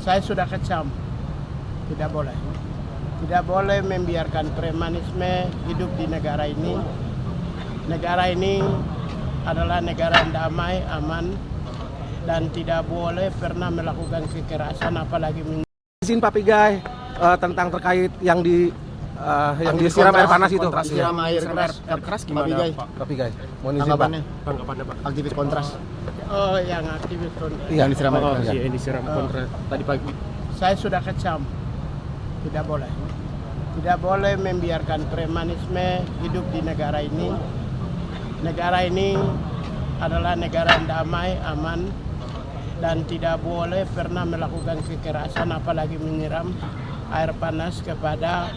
Saya sudah kecam, tidak boleh. Tidak boleh membiarkan premanisme hidup di negara ini. Negara ini adalah negara yang damai, aman, dan tidak boleh pernah melakukan kekerasan, apalagi Izin Pak Pigai tentang terkait yang disiram air panas itu. Siram air keras gimana Pak Pigai, mohon izin Pak. Tanggapannya Pak. Aktivis kontras. Oh, yang aktivis Yang disiram air keras. Iya, yang disiram kontras tadi pagi. Saya sudah kecam, tidak boleh. Tidak boleh membiarkan premanisme hidup di negara ini. Negara ini adalah negara yang damai, aman, dan tidak boleh pernah melakukan kekerasan, apalagi menyiram air panas kepada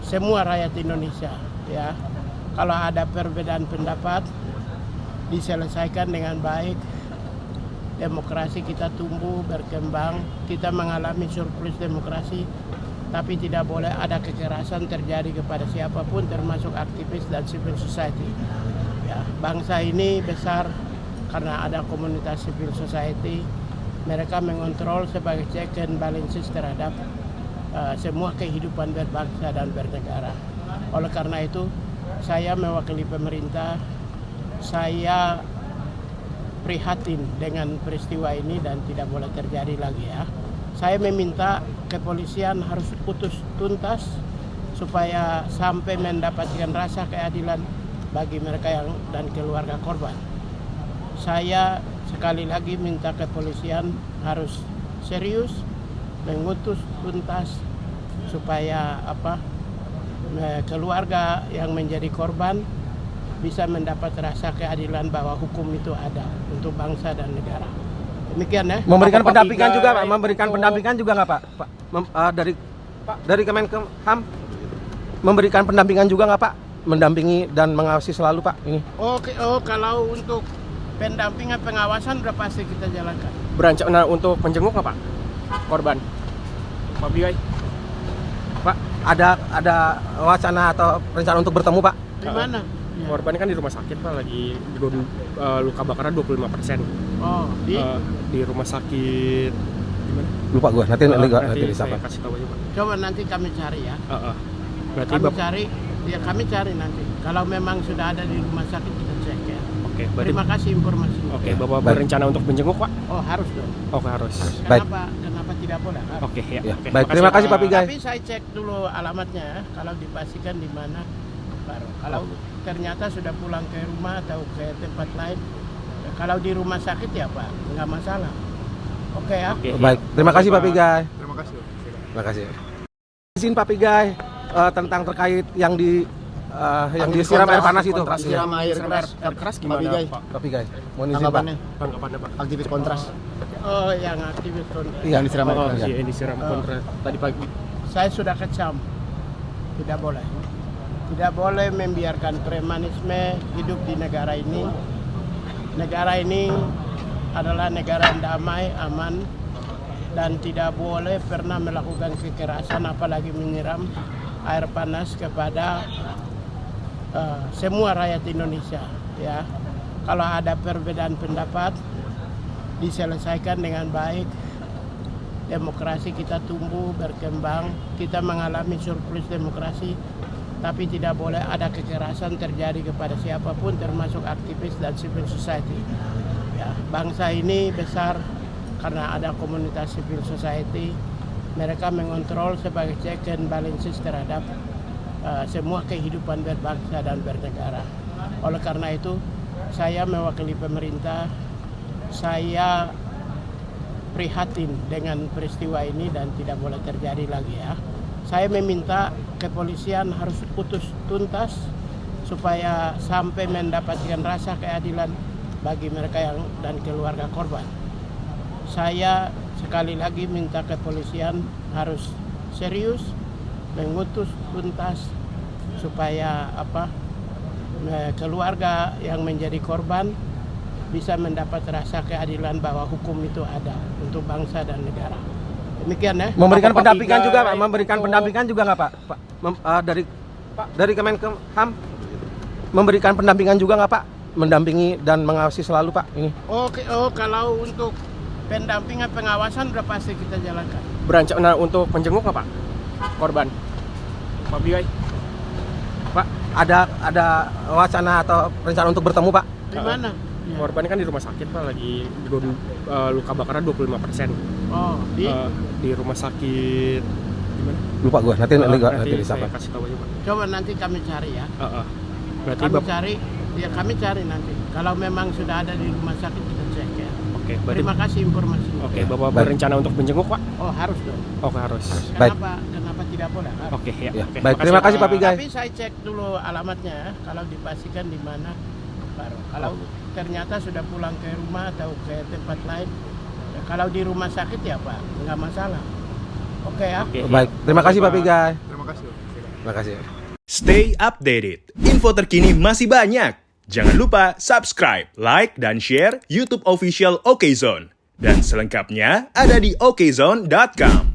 semua rakyat Indonesia. Ya, kalau ada perbedaan pendapat diselesaikan dengan baik. Demokrasi kita tumbuh, berkembang, kita mengalami surplus demokrasi, tapi tidak boleh ada kekerasan terjadi kepada siapapun, termasuk aktivis dan civil society. Ya, bangsa ini besar karena ada komunitas civil society. Mereka mengontrol sebagai check and balances terhadap semua kehidupan berbangsa dan bernegara. Oleh karena itu, saya mewakili pemerintah, saya prihatin dengan peristiwa ini dan tidak boleh terjadi lagi ya. Saya meminta kepolisian harus putus tuntas supaya sampai mendapatkan rasa keadilan bagi mereka yang dan keluarga korban. Saya sekali lagi minta kepolisian harus serius mengutus tuntas supaya keluarga yang menjadi korban bisa mendapat rasa keadilan bahwa hukum itu ada untuk bangsa dan negara. Demikian ya. Memberikan pendampingan juga Pak, memberikan pendampingan juga nggak Pak? Dari Kemenkumham memberikan pendampingan juga nggak Pak? Mendampingi dan mengawasi selalu Pak ini. Oke, kalau untuk pendampingan pengawasan udah pasti kita jalankan. Berencana untuk menjenguk nggak Pak korban? Pak Pigai. Pak, ada wacana atau rencana untuk bertemu Pak? Di mana? Korban kan di rumah sakit Pak, lagi luka bakarnya 25%. Oh, di rumah sakit gimana? Lupa gua, nanti Nanti siapa? saya kasih tahu aja Pak. coba nanti kami cari ya. Berarti Kami cari nanti. Kalau memang sudah ada di rumah sakit kita cek ya. Oke, berarti Terima kasih informasinya. Oke, Bapak berencana untuk menjenguk Pak? Oh, harus dong. Oke, harus. Baik. Kenapa tidak boleh? Harus. Oke, ya. Ya, Oke, baik, terima kasih Pak Pigai. Tapi saya cek dulu alamatnya ya. Kalau dipastikan di mana baru. Kalau ternyata sudah pulang ke rumah atau ke tempat lain, kalau di rumah sakit ya Pak, nggak masalah. Oke ya. Oke, Baik, terima kasih Pak Pigai. Terima kasih. Terima kasih. Izin Pak Pigai tentang terkait yang disiram air panas itu. Siram air keras gimana Pak Pigai, mohon izin Pak. Tanggapannya Pak. Aktivis kontras. Oh, yang aktivis Yang disiram air keras. Iya, yang disiram kontras tadi pagi. Saya sudah kecam, tidak boleh. Tidak boleh membiarkan premanisme hidup di negara ini. Negara ini adalah negara yang damai, aman, dan tidak boleh pernah melakukan kekerasan, apalagi menyiram air panas kepada semua rakyat Indonesia. Ya, kalau ada perbedaan pendapat diselesaikan dengan baik. Demokrasi kita tumbuh, berkembang, kita mengalami surplus demokrasi, tapi tidak boleh ada kekerasan terjadi kepada siapapun, termasuk aktivis dan civil society. Ya, bangsa ini besar karena ada komunitas civil society. Mereka mengontrol sebagai check and balances terhadap semua kehidupan berbangsa dan bernegara. Oleh karena itu, saya mewakili pemerintah, saya prihatin dengan peristiwa ini dan tidak boleh terjadi lagi ya. Saya meminta kepolisian harus putus tuntas supaya sampai mendapatkan rasa keadilan bagi mereka yang dan keluarga korban. Saya sekali lagi minta kepolisian harus serius mengutus tuntas supaya keluarga yang menjadi korban bisa mendapat rasa keadilan bahwa hukum itu ada untuk bangsa dan negara. Demikian ya. Memberikan pendampingan juga Pak, memberikan pendampingan juga nggak Pak? Dari Kemenkumham memberikan pendampingan juga nggak Pak? Mendampingi dan mengawasi selalu Pak ini. Oke, kalau untuk pendampingan pengawasan udah pasti kita jalankan. Berencana untuk menjenguk nggak Pak? Korban? Pak Bigai? Pak? Ada wacana atau rencana untuk bertemu, Pak? Di mana? Ya. Korban kan di rumah sakit Pak, lagi luka bakarnya 25%. Oh, Di rumah sakit gimana? Lupa gua, nanti Nanti siapa? saya kasih tahu aja Pak. coba nanti kami cari ya. Berarti Kami cari nanti. Kalau memang sudah ada di rumah sakit kita cek ya. Oke, berarti Terima kasih informasinya. Oke, Bapak Baik. berencana untuk menjenguk Pak? Oh, harus dong. Oke, harus. Baik. Kenapa tidak boleh? Harus. Oke, ya. Ya, Oke, baik, terima kasih Pak Pigai. Tapi saya cek dulu alamatnya ya. Kalau dipastikan di mana baru. Kalau ternyata sudah pulang ke rumah atau ke tempat lain, ya, kalau di rumah sakit ya Pak, nggak masalah. Oke ya. Oke. Baik, terima kasih Pak Pigai. Terima kasih. Terima kasih. Stay updated. Info terkini masih banyak. Jangan lupa subscribe, like, dan share YouTube official OKZone. Dan selengkapnya ada di okezone.com.